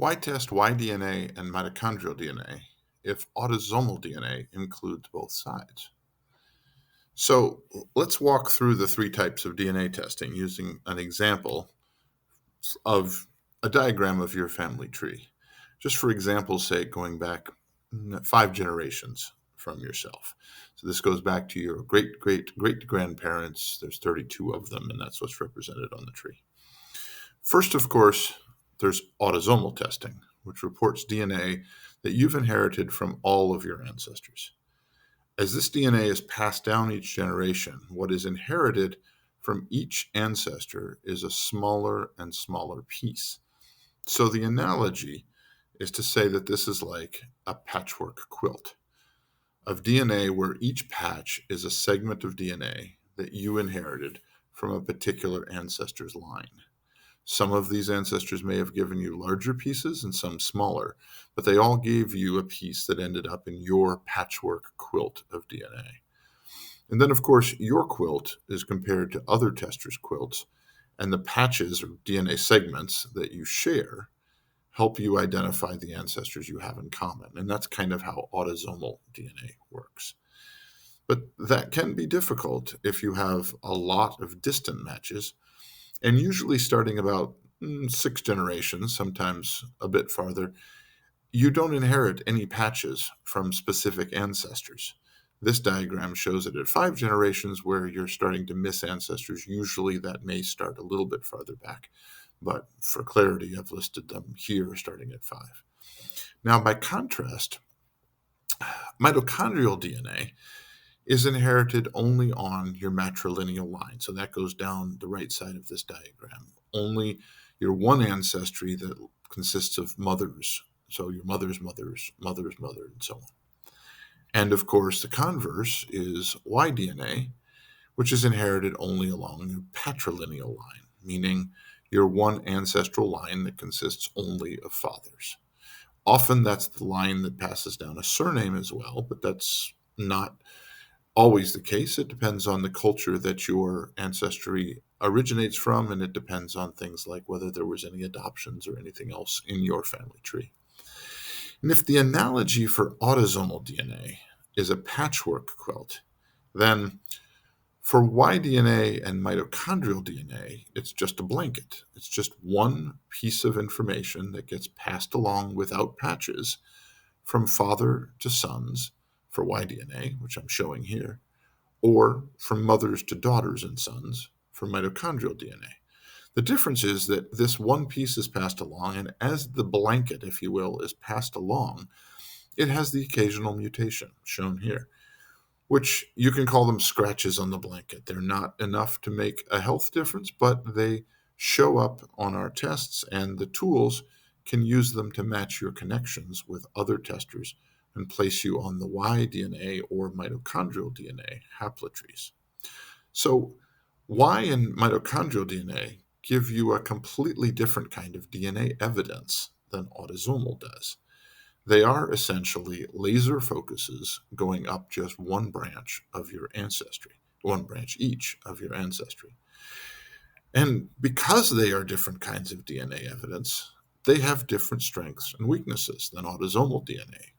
Why test Y-DNA and mitochondrial DNA if autosomal DNA includes both sides? So let's walk through the three types of DNA testing using an example of a diagram of your family tree. Just for example's sake, going back 5 generations from yourself. So this goes back to your great grandparents. There's 32 of them, and that's what's represented on the tree. First, of course, there's autosomal testing, which reports DNA that you've inherited from all of your ancestors. As this DNA is passed down each generation, what is inherited from each ancestor is a smaller and smaller piece. So the analogy is to say that this is like a patchwork quilt of DNA where each patch is a segment of DNA that you inherited from a particular ancestor's line. Some of these ancestors may have given you larger pieces and some smaller, but they all gave you a piece that ended up in your patchwork quilt of DNA. And then, of course, your quilt is compared to other testers' quilts, and the patches or DNA segments that you share help you identify the ancestors you have in common. And that's kind of how autosomal DNA works. But that can be difficult if you have a lot of distant matches. And usually starting about 6 generations, sometimes a bit farther, you don't inherit any patches from specific ancestors. This diagram shows it at 5 generations where you're starting to miss ancestors. Usually that may start a little bit farther back, but for clarity, I've listed them here starting at 5. Now, by contrast, mitochondrial DNA is inherited only on your matrilineal line. So that goes down the right side of this diagram. Only your one ancestry that consists of mothers. So your mother's mother's mother's mother, and so on. And of course, the converse is Y-DNA, which is inherited only along your patrilineal line, meaning your one ancestral line that consists only of fathers. Often that's the line that passes down a surname as well, but that's not always the case. It depends on the culture that your ancestry originates from, and it depends on things like whether there was any adoptions or anything else in your family tree. And if the analogy for autosomal DNA is a patchwork quilt, then for Y-DNA and mitochondrial DNA, it's just a blanket. It's just one piece of information that gets passed along without patches from father to sons for Y-DNA, which I'm showing here, or from mothers to daughters and sons for mitochondrial DNA. The difference is that this one piece is passed along, and as the blanket, if you will, is passed along, it has the occasional mutation shown here, which you can call them scratches on the blanket. They're not enough to make a health difference, but they show up on our tests, and the tools can use them to match your connections with other testers and place you on the Y-DNA or mitochondrial DNA haplotrees. So Y and mitochondrial DNA give you a completely different kind of DNA evidence than autosomal does. They are essentially laser focuses going up just one branch of your ancestry, one branch each of your ancestry. And because they are different kinds of DNA evidence, they have different strengths and weaknesses than autosomal DNA.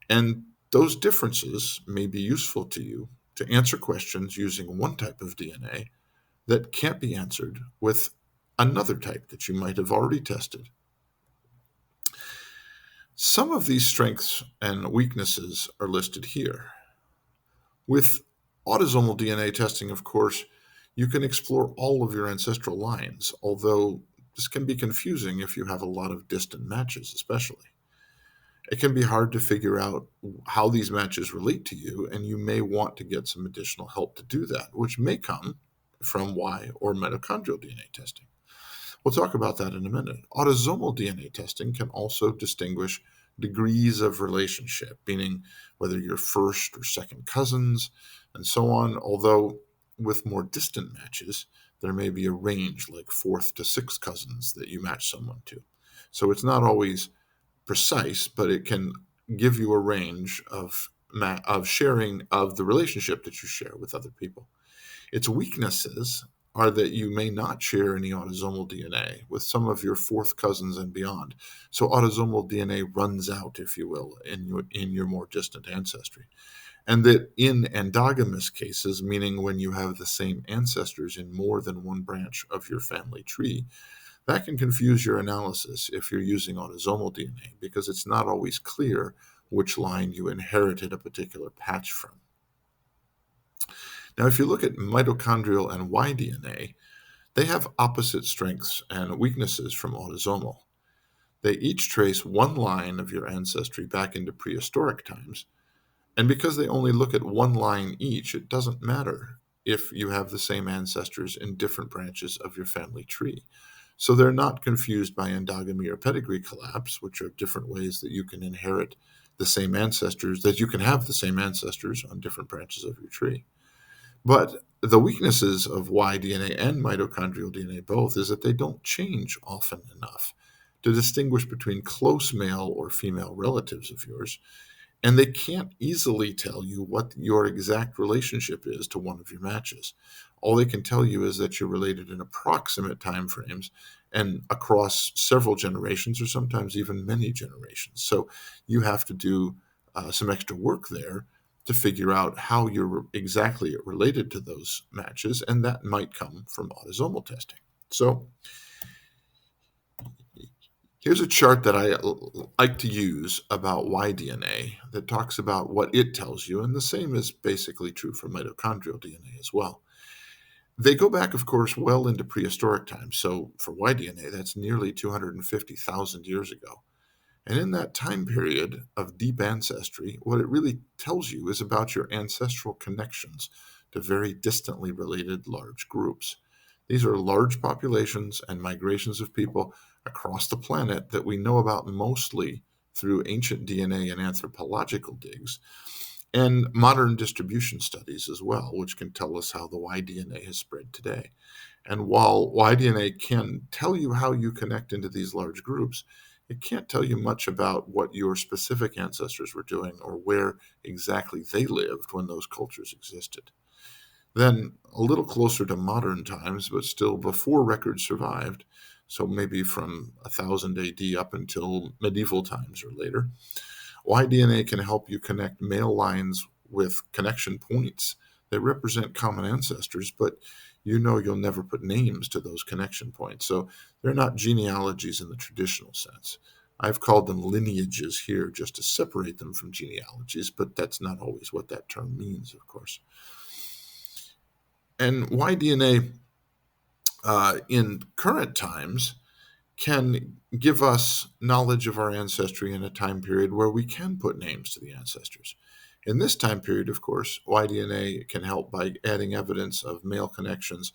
And those differences may be useful to you to answer questions using one type of DNA that can't be answered with another type that you might have already tested. Some of these strengths and weaknesses are listed here. With autosomal DNA testing, of course, you can explore all of your ancestral lines, although this can be confusing if you have a lot of distant matches, especially. It can be hard to figure out how these matches relate to you, and you may want to get some additional help to do that, which may come from Y or mitochondrial DNA testing. We'll talk about that in a minute. Autosomal DNA testing can also distinguish degrees of relationship, meaning whether you're first or second cousins, and so on, although with more distant matches, there may be a range like fourth to sixth cousins that you match someone to. So it's not always precise, but it can give you a range of sharing of the relationship that you share with other people. Its weaknesses are that you may not share any autosomal DNA with some of your fourth cousins and beyond. So autosomal DNA runs out, if you will, in your more distant ancestry. And that in endogamous cases, meaning when you have the same ancestors in more than one branch of your family tree, that can confuse your analysis if you're using autosomal DNA because it's not always clear which line you inherited a particular patch from. Now, if you look at mitochondrial and Y-DNA, they have opposite strengths and weaknesses from autosomal. They each trace one line of your ancestry back into prehistoric times, and because they only look at one line each, it doesn't matter if you have the same ancestors in different branches of your family tree. So they're not confused by endogamy or pedigree collapse, which are different ways that you can inherit the same ancestors, that you can have the same ancestors on different branches of your tree. But the weaknesses of Y-DNA and mitochondrial DNA both is that they don't change often enough to distinguish between close male or female relatives of yours, and they can't easily tell you what your exact relationship is to one of your matches. All they can tell you is that you're related in approximate time frames and across several generations or sometimes even many generations. So you have to do some extra work there to figure out how you're exactly related to those matches, and that might come from autosomal testing. So here's a chart that I like to use about Y-DNA that talks about what it tells you, and the same is basically true for mitochondrial DNA as well. They go back, of course, well into prehistoric times. So for Y-DNA, that's nearly 250,000 years ago. And in that time period of deep ancestry, what it really tells you is about your ancestral connections to very distantly related large groups. These are large populations and migrations of people across the planet that we know about mostly through ancient DNA and anthropological digs, and modern distribution studies as well, which can tell us how the Y-DNA has spread today. And while Y-DNA can tell you how you connect into these large groups, it can't tell you much about what your specific ancestors were doing or where exactly they lived when those cultures existed. Then, a little closer to modern times, but still before records survived, so maybe from 1000 AD up until medieval times or later, Y-DNA can help you connect male lines with connection points that represent common ancestors, but you know you'll never put names to those connection points. So they're not genealogies in the traditional sense. I've called them lineages here just to separate them from genealogies, but that's not always what that term means, of course. And Y-DNA in current times can give us knowledge of our ancestry in a time period where we can put names to the ancestors. In this time period, of course, Y-DNA can help by adding evidence of male connections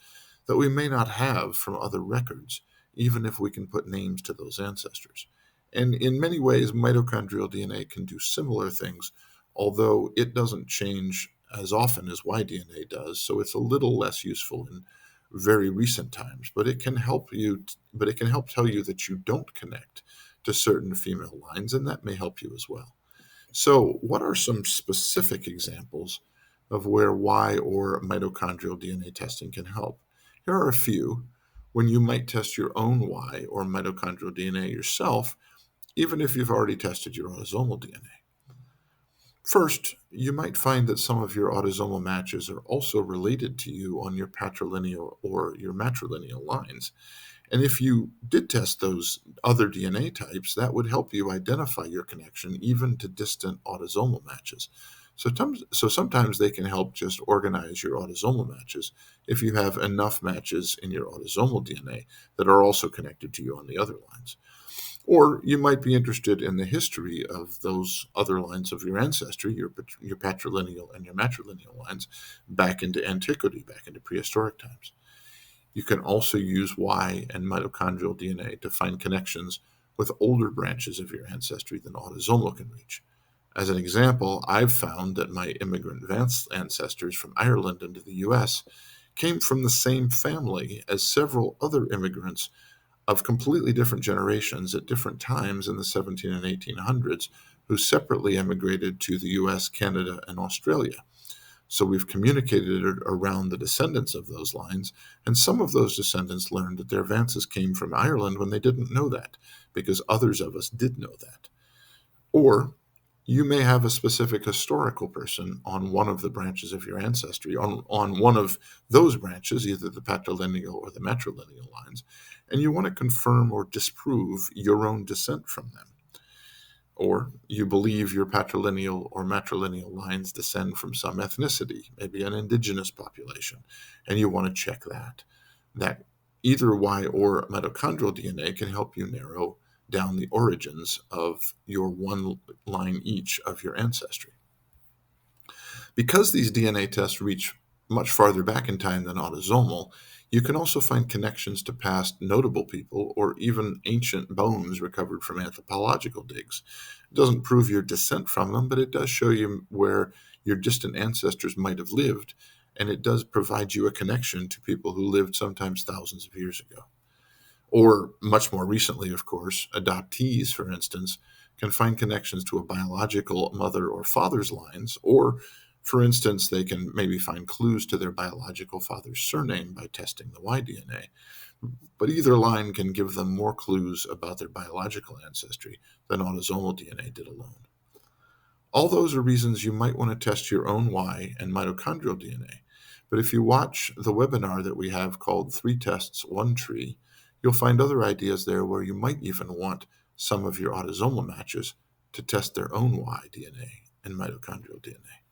that we may not have from other records, even if we can put names to those ancestors. And in many ways, mitochondrial DNA can do similar things, although it doesn't change as often as Y-DNA does, so it's a little less useful in very recent times, but it can help tell you that you don't connect to certain female lines, and that may help you as well. So what are some specific examples of where Y or mitochondrial DNA testing can help? Here are a few when you might test your own Y or mitochondrial DNA yourself, even if you've already tested your autosomal DNA. First, you might find that some of your autosomal matches are also related to you on your patrilineal or your matrilineal lines. And if you did test those other DNA types, that would help you identify your connection even to distant autosomal matches. So sometimes they can help just organize your autosomal matches if you have enough matches in your autosomal DNA that are also connected to you on the other lines. Or you might be interested in the history of those other lines of your ancestry, your patrilineal and your matrilineal lines, back into antiquity, back into prehistoric times. You can also use Y and mitochondrial DNA to find connections with older branches of your ancestry than autosomal can reach. As an example, I've found that my immigrant Vance ancestors from Ireland into the US came from the same family as several other immigrants of completely different generations at different times in the 17 and 1800s who separately emigrated to the US, Canada, and Australia. So we've communicated it around the descendants of those lines, and some of those descendants learned that their Vances came from Ireland when they didn't know that, because others of us did know that. Or you may have a specific historical person on one of the branches of your ancestry, on one of those branches, either the patrilineal or the matrilineal lines, and you want to confirm or disprove your own descent from them. Or you believe your patrilineal or matrilineal lines descend from some ethnicity, maybe an indigenous population, and you want to check that. That either Y or mitochondrial DNA can help you narrow down the origins of your one line each of your ancestry. Because these DNA tests reach much farther back in time than autosomal, you can also find connections to past notable people or even ancient bones recovered from anthropological digs. It doesn't prove your descent from them, but it does show you where your distant ancestors might have lived, and it does provide you a connection to people who lived sometimes thousands of years ago. Or, much more recently, of course, adoptees, for instance, can find connections to a biological mother or father's lines, or, for instance, they can maybe find clues to their biological father's surname by testing the Y-DNA. But either line can give them more clues about their biological ancestry than autosomal DNA did alone. All those are reasons you might want to test your own Y and mitochondrial DNA. But if you watch the webinar that we have called 3 Tests, 1 Tree, you'll find other ideas there where you might even want some of your autosomal matches to test their own Y DNA and mitochondrial DNA.